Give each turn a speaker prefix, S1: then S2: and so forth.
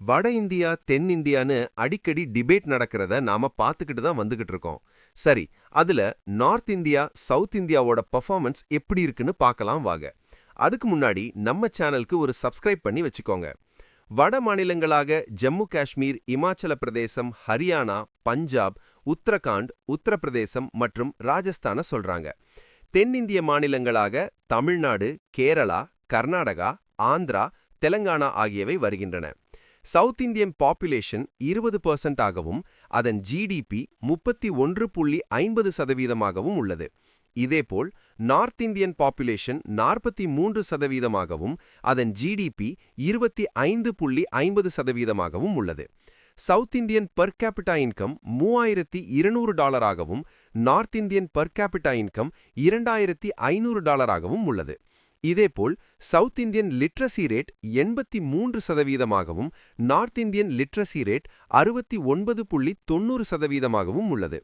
S1: வட இந்தியா தென்னிந்தியான்னு அடிக்கடி டிபேட் நடக்கிறத நாம பார்த்துக்கிட்டு தான் வந்துகிட்டு இருக்கோம். சரி, அதுல நார்த் இந்தியா சவுத் இந்தியாவோட பெர்ஃபார்மன்ஸ் எப்படி இருக்குன்னு பார்க்கலாம் வாங்க. அதுக்கு முன்னாடி நம்ம சேனலுக்கு ஒரு சப்ஸ்கிரைப் பண்ணி வச்சுக்கோங்க. வட மாநிலங்களாக ஜம்மு காஷ்மீர், இமாச்சல பிரதேசம், ஹரியானா, பஞ்சாப், உத்தரகாண்ட், உத்தரப்பிரதேசம் மற்றும் ராஜஸ்தான சொல்றாங்க. தென்னிந்திய மாநிலங்களாக தமிழ்நாடு, கேரளா, கர்நாடகா, ஆந்திரா, தெலங்கானா ஆகியவை வருகின்றன. சவுத் இந்தியன் பாப்புலேஷன் 20% ஆகவும் அதன் ஜிடிபி 31.50%ஆகவும் உள்ளது. இதேபோல் நார்த் இந்தியன் பாப்புலேஷன் 43%ஆகவும் அதன் ஜிடிபி 25.50%ஆகவும் உள்ளது. South Indian per capita income $3200ஆகவும் North Indian per capita income $2500ஆகவும் உள்ளது. இதேபோல் சவுத் இந்தியன் லிட்ரசி ரேட் 83%ஆகவும் நார்த் இந்தியன் லிட்ரசி ரேட் 69.90%ஆகவும் உள்ளது.